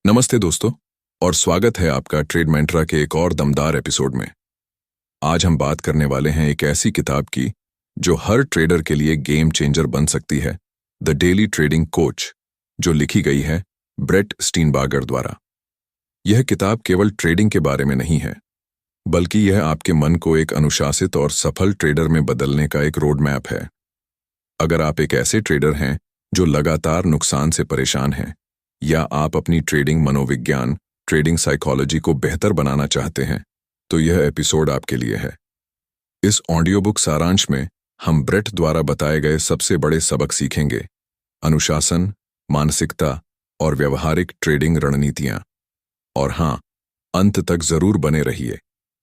नमस्ते दोस्तों, और स्वागत है आपका ट्रेड मंत्रा के एक और दमदार एपिसोड में। आज हम बात करने वाले हैं एक ऐसी किताब की जो हर ट्रेडर के लिए गेम चेंजर बन सकती है, द डेली ट्रेडिंग कोच, जो लिखी गई है ब्रेट स्टीनबार्गर द्वारा। यह किताब केवल ट्रेडिंग के बारे में नहीं है, बल्कि यह आपके मन को एक अनुशासित और सफल ट्रेडर में बदलने का एक रोड मैप है। अगर आप एक ऐसे ट्रेडर हैं जो लगातार नुकसान से परेशान हैं, या आप अपनी ट्रेडिंग मनोविज्ञान, ट्रेडिंग साइकोलॉजी को बेहतर बनाना चाहते हैं, तो यह एपिसोड आपके लिए है। इस ऑडियो बुक सारांश में हम ब्रेट द्वारा बताए गए सबसे बड़े सबक सीखेंगे: अनुशासन, मानसिकता और व्यवहारिक ट्रेडिंग रणनीतियां। और हाँ, अंत तक जरूर बने रहिए,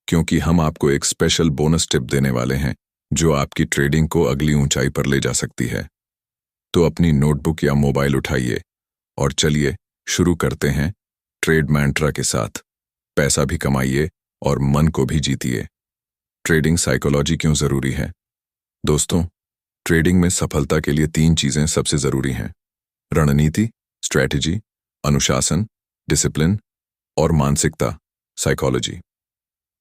क्योंकि हम आपको एक स्पेशल बोनस टिप देने वाले हैं जो आपकी ट्रेडिंग को अगली ऊंचाई पर ले जा सकती है। तो अपनी नोटबुक या मोबाइल उठाइए और चलिए शुरू करते हैं ट्रेड मंत्रा के साथ। पैसा भी कमाइए और मन को भी जीतिए। ट्रेडिंग साइकोलॉजी क्यों जरूरी है? दोस्तों, ट्रेडिंग में सफलता के लिए 3 चीजें सबसे जरूरी हैं: रणनीति, स्ट्रेटजी, अनुशासन, डिसिप्लिन, और मानसिकता, साइकोलॉजी।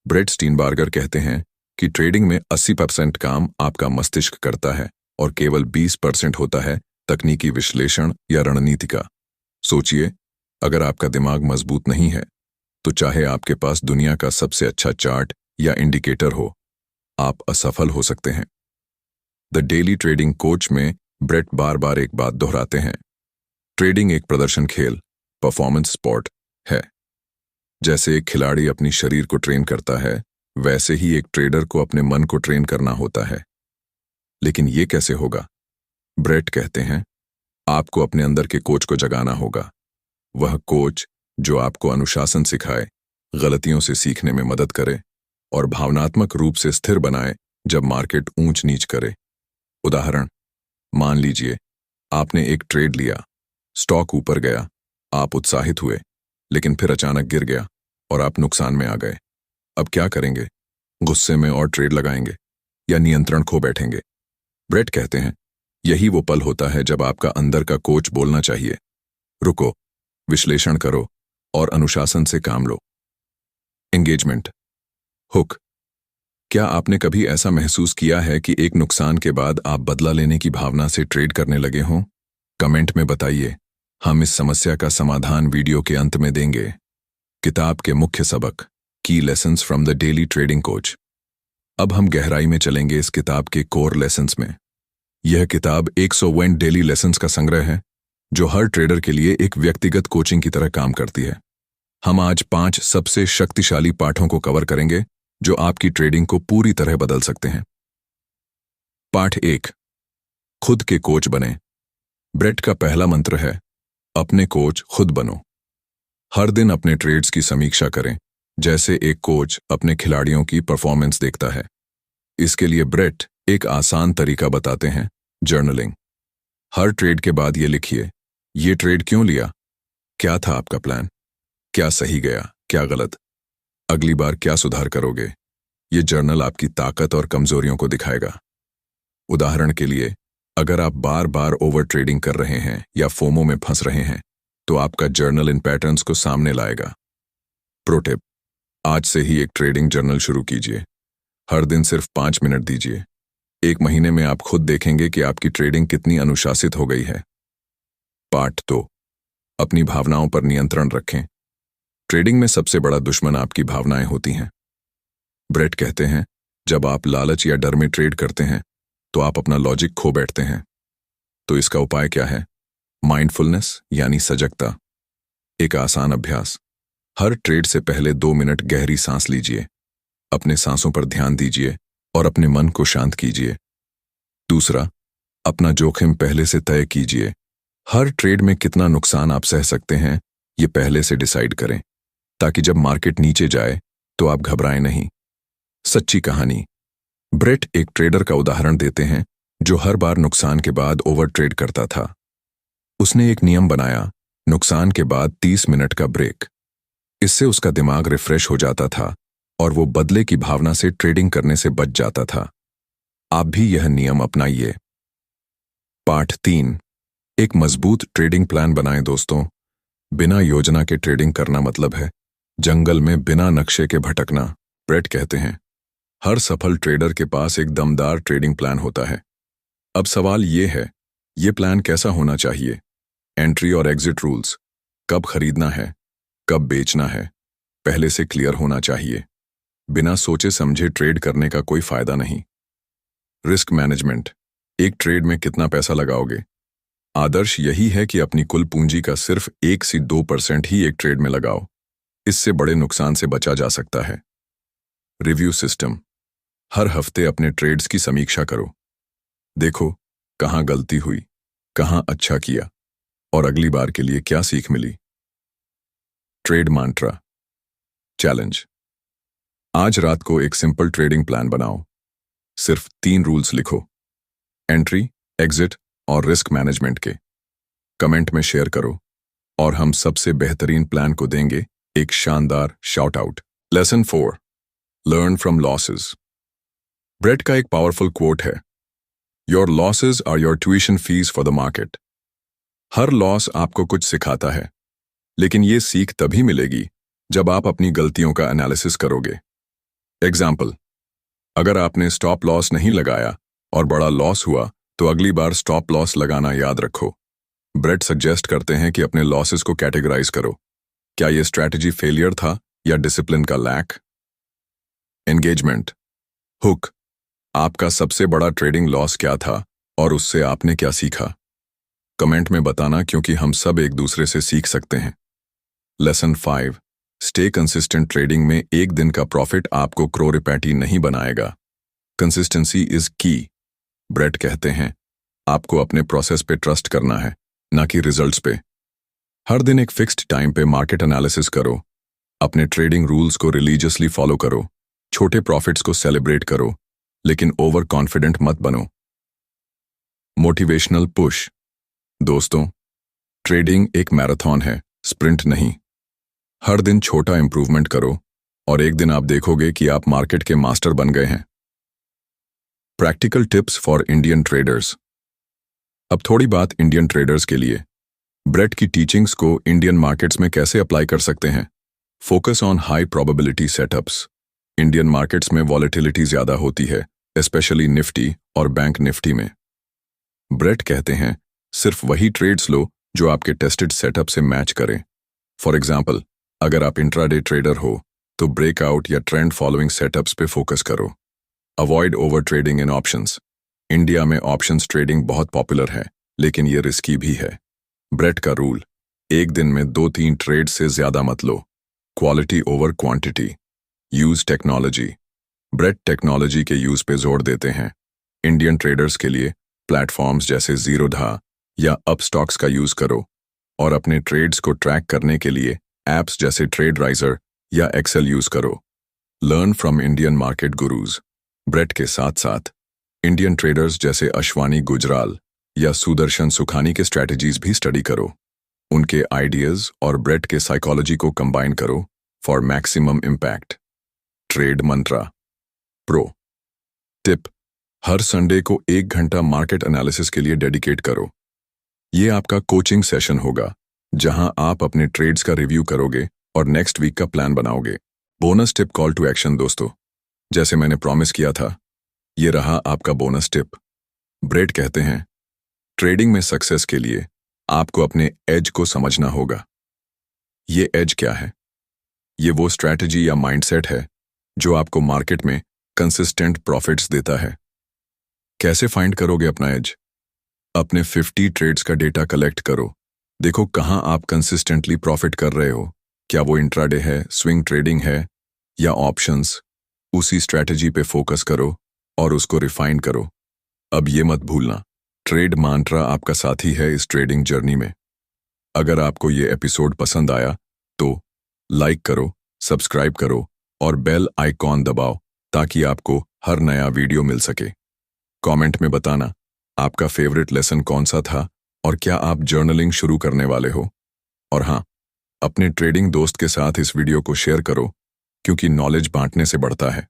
ब्रेट स्टीनबार्गर कहते हैं कि ट्रेडिंग में 80% काम आपका मस्तिष्क करता है और केवल 20% होता है तकनीकी विश्लेषण या रणनीति का। सोचिए, अगर आपका दिमाग मजबूत नहीं है, तो चाहे आपके पास दुनिया का सबसे अच्छा चार्ट या इंडिकेटर हो, आप असफल हो सकते हैं। द डेली ट्रेडिंग कोच में ब्रेट बार बार एक बात दोहराते हैं: ट्रेडिंग एक प्रदर्शन खेल, परफॉर्मेंस स्पोर्ट है। जैसे एक खिलाड़ी अपनी शरीर को ट्रेन करता है, वैसे ही एक ट्रेडर को अपने मन को ट्रेन करना होता है। लेकिन ये कैसे होगा? ब्रेट कहते हैं, आपको अपने अंदर के कोच को जगाना होगा। वह कोच जो आपको अनुशासन सिखाए, गलतियों से सीखने में मदद करे और भावनात्मक रूप से स्थिर बनाए जब मार्केट ऊंच नीच करे। उदाहरण, मान लीजिए आपने एक ट्रेड लिया, स्टॉक ऊपर गया, आप उत्साहित हुए, लेकिन फिर अचानक गिर गया और आप नुकसान में आ गए। अब क्या करेंगे? गुस्से में और ट्रेड लगाएंगे या नियंत्रण खो बैठेंगे? ब्रेट कहते हैं, यही वो पल होता है जब आपका अंदर का कोच बोलना चाहिए: रुको, विश्लेषण करो और अनुशासन से काम लो। Engagement hook. क्या आपने कभी ऐसा महसूस किया है कि एक नुकसान के बाद आप बदला लेने की भावना से ट्रेड करने लगे हों? कमेंट में बताइए। हम इस समस्या का समाधान वीडियो के अंत में देंगे। किताब के मुख्य सबक, की lessons from the daily trading coach. अब हम गहराई में चलेंगे इस किताब के कोर लेसन्स में। यह किताब 101 डेली लेसन्स का संग्रह है, जो हर ट्रेडर के लिए एक व्यक्तिगत कोचिंग की तरह काम करती है। हम आज 5 सबसे शक्तिशाली पाठों को कवर करेंगे जो आपकी ट्रेडिंग को पूरी तरह बदल सकते हैं। पाठ 1, खुद के कोच बने। ब्रेट का पहला मंत्र है: अपने कोच खुद बनो। हर दिन अपने ट्रेड्स की समीक्षा करें, जैसे एक कोच अपने खिलाड़ियों की परफॉर्मेंस देखता है। इसके लिए ब्रेट एक आसान तरीका बताते हैं: जर्नलिंग। हर ट्रेड के बाद ये लिखिए: ये ट्रेड क्यों लिया? क्या था आपका प्लान? क्या सही गया, क्या गलत? अगली बार क्या सुधार करोगे? ये जर्नल आपकी ताकत और कमजोरियों को दिखाएगा। उदाहरण के लिए, अगर आप बार बार ओवर ट्रेडिंग कर रहे हैं या फोमो में फंस रहे हैं, तो आपका जर्नल इन पैटर्न्स को सामने लाएगा। प्रो टिप: आज से ही एक ट्रेडिंग जर्नल शुरू कीजिए। हर दिन सिर्फ 5 मिनट दीजिए। 1 महीने में आप खुद देखेंगे कि आपकी ट्रेडिंग कितनी अनुशासित हो गई है। पार्ट 2, अपनी भावनाओं पर नियंत्रण रखें। ट्रेडिंग में सबसे बड़ा दुश्मन आपकी भावनाएं होती हैं। ब्रेट कहते हैं, जब आप लालच या डर में ट्रेड करते हैं, तो आप अपना लॉजिक खो बैठते हैं। तो इसका उपाय क्या है? माइंडफुलनेस यानी सजगता। एक आसान अभ्यास: हर ट्रेड से पहले 2 मिनट गहरी सांस लीजिए। अपने सांसों पर ध्यान दीजिए और अपने मन को शांत कीजिए। दूसरा, अपना जोखिम पहले से तय कीजिए। हर ट्रेड में कितना नुकसान आप सह सकते हैं, ये पहले से डिसाइड करें, ताकि जब मार्केट नीचे जाए तो आप घबराएं नहीं। सच्ची कहानी: ब्रेट एक ट्रेडर का उदाहरण देते हैं जो हर बार नुकसान के बाद ओवर ट्रेड करता था। उसने एक नियम बनाया: नुकसान के बाद 30 मिनट का ब्रेक। इससे उसका दिमाग रिफ्रेश हो जाता था और वो बदले की भावना से ट्रेडिंग करने से बच जाता था। आप भी यह नियम अपनाइए। पाठ 3, एक मजबूत ट्रेडिंग प्लान बनाएं। दोस्तों, बिना योजना के ट्रेडिंग करना मतलब है जंगल में बिना नक्शे के भटकना। ब्रेट कहते हैं हर सफल ट्रेडर के पास एक दमदार ट्रेडिंग प्लान होता है। अब सवाल ये है, ये प्लान कैसा होना चाहिए? एंट्री और एग्जिट रूल्स, कब खरीदना है, कब बेचना है, पहले से क्लियर होना चाहिए। बिना सोचे समझे ट्रेड करने का कोई फायदा नहीं। रिस्क मैनेजमेंट, एक ट्रेड में कितना पैसा लगाओगे? आदर्श यही है कि अपनी कुल पूंजी का सिर्फ 1 से 2% ही एक ट्रेड में लगाओ। इससे बड़े नुकसान से बचा जा सकता है। रिव्यू सिस्टम, हर हफ्ते अपने ट्रेड्स की समीक्षा करो। देखो कहाँ गलती हुई, कहाँ अच्छा किया और अगली बार के लिए क्या सीख मिली। ट्रेड मंत्रा चैलेंज, आज रात को एक सिंपल ट्रेडिंग प्लान बनाओ। सिर्फ 3 रूल्स लिखो, एंट्री, एग्जिट और रिस्क मैनेजमेंट के। कमेंट में शेयर करो और हम सबसे बेहतरीन प्लान को देंगे एक शानदार shout out. Lesson 4, learn from losses. Brett का एक पावरफुल कोट है, your losses are your tuition fees for the market. हर लॉस आपको कुछ सिखाता है, लेकिन ये सीख तभी मिलेगी जब आप अपनी गलतियों का एनालिसिस करोगे। एग्जाम्पल, अगर आपने स्टॉप लॉस नहीं लगाया और बड़ा लॉस हुआ तो अगली बार स्टॉप लॉस लगाना याद रखो। ब्रेट सजेस्ट करते हैं कि अपने लॉसेस को कैटेगराइज करो। क्या यह स्ट्रैटेजी फेलियर था या डिसिप्लिन का लैक? एंगेजमेंट, हुक, आपका सबसे बड़ा ट्रेडिंग लॉस क्या था और उससे आपने क्या सीखा? कमेंट में बताना, क्योंकि हम सब एक दूसरे से सीख सकते हैं। Lesson 5, stay consistent. ट्रेडिंग में एक दिन का प्रॉफिट आपको करोड़पति नहीं बनाएगा। कंसिस्टेंसी इज की। ब्रेट कहते हैं आपको अपने प्रोसेस पे ट्रस्ट करना है, ना कि रिजल्ट्स पे। हर दिन एक फिक्स्ड टाइम पे मार्केट एनालिसिस करो, अपने ट्रेडिंग रूल्स को रिलीजियसली फॉलो करो, छोटे प्रॉफिट्स को सेलिब्रेट करो, लेकिन ओवर कॉन्फिडेंट मत बनो। मोटिवेशनल पुश, दोस्तों, ट्रेडिंग एक मैराथन है, स्प्रिंट नहीं। हर दिन छोटा इंप्रूवमेंट करो और एक दिन आप देखोगे कि आप मार्केट के मास्टर बन गए हैं। Practical tips for Indian traders. अब थोड़ी बात इंडियन ट्रेडर्स के लिए। ब्रेट की टीचिंग्स को इंडियन मार्केट्स में कैसे अप्लाई कर सकते हैं? Focus on high probability setups. Indian markets में वॉलेटिलिटी ज्यादा होती है, स्पेशली निफ्टी और बैंक निफ्टी में। ब्रेट कहते हैं सिर्फ वही ट्रेड्स लो जो आपके टेस्टेड सेटअप से मैच करें। फॉर एग्जाम्पल, अगर आप इंट्राडे ट्रेडर हो तो ब्रेकआउट या ट्रेंड फॉलोइंग सेटअप्स पे फोकस करो। Avoid over trading in options. India में ऑप्शंस ट्रेडिंग बहुत पॉपुलर है, लेकिन ये रिस्की भी है। ब्रेट का रूल, एक दिन में 2-3 ट्रेड से ज्यादा मत लो। Quality over quantity. Use technology. Brett technology के यूज पे जोर देते हैं। इंडियन ट्रेडर्स के लिए प्लेटफॉर्म्स जैसे जीरोधा या अपस्टॉक्स का यूज करो और अपने ट्रेड्स को ट्रैक करने के लिए एप्स जैसे ट्रेडराइजर या एक्सेल यूज करो। Learn from Indian market gurus. Brett के साथ साथ इंडियन ट्रेडर्स जैसे अश्वानी गुजराल या सुदर्शन सुखानी के स्ट्रैटेजीज भी स्टडी करो। उनके आइडियाज और ब्रेट के साइकोलॉजी को कंबाइन करो for maximum impact. Trade Mantra pro tip, her Sunday को 1 घंटा मार्केट एनालिसिस के लिए डेडिकेट करो। ये आपका कोचिंग सेशन होगा जहां आप अपने ट्रेड्स का रिव्यू करोगे और नेक्स्ट वीक का प्लान बनाओगे। Bonus tip, call to action दोस्तों। जैसे मैंने प्रॉमिस किया था, ये रहा आपका बोनस टिप। ब्रेट कहते हैं ट्रेडिंग में सक्सेस के लिए आपको अपने एज को समझना होगा। ये एज क्या है? ये वो स्ट्रैटेजी या माइंडसेट है जो आपको मार्केट में कंसिस्टेंट प्रॉफिट्स देता है। कैसे फाइंड करोगे अपना एज? अपने 50 ट्रेड्स का डेटा कलेक्ट करो। देखो कहां आप कंसिस्टेंटली प्रॉफिट कर रहे हो। क्या वो इंट्राडे है, स्विंग ट्रेडिंग है या ऑप्शंस? उसी स्ट्रैटेजी पे फोकस करो और उसको रिफाइन करो। अब ये मत भूलना, ट्रेड मंत्रा आपका साथी है इस ट्रेडिंग जर्नी में। अगर आपको ये एपिसोड पसंद आया तो लाइक करो, सब्सक्राइब करो और बेल आइकॉन दबाओ ताकि आपको हर नया वीडियो मिल सके। कमेंट में बताना आपका फेवरेट लेसन कौन सा था और क्या आप जर्नलिंग शुरू करने वाले हो। और हाँ, अपने ट्रेडिंग दोस्त के साथ इस वीडियो को शेयर करो, क्योंकि नॉलेज बांटने से बढ़ता है।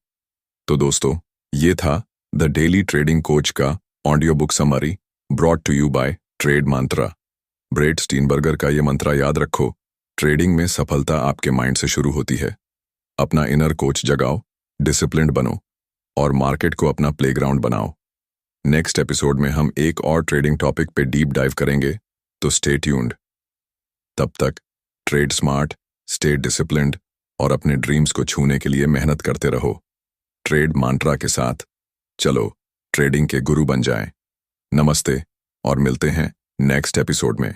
तो दोस्तों, ये था द डेली ट्रेडिंग कोच का audio book summary brought to you by Trade Mantra. Brett Steinberger का ये मंत्रा याद रखो, ट्रेडिंग में सफलता आपके माइंड से शुरू होती है। अपना इनर कोच जगाओ, डिसिप्लिन्ड बनो और मार्केट को अपना प्लेग्राउंड बनाओ। नेक्स्ट एपिसोड में हम एक और ट्रेडिंग टॉपिक पे डीप डाइव करेंगे, तो स्टे ट्यून्ड। तब तक ट्रेड स्मार्ट, स्टे डिसिप्लिन्ड और अपने ड्रीम्स को छूने के लिए मेहनत करते रहो। ट्रेड मांत्रा के साथ चलो ट्रेडिंग के गुरु बन जाएं। नमस्ते और मिलते हैं नेक्स्ट एपिसोड में।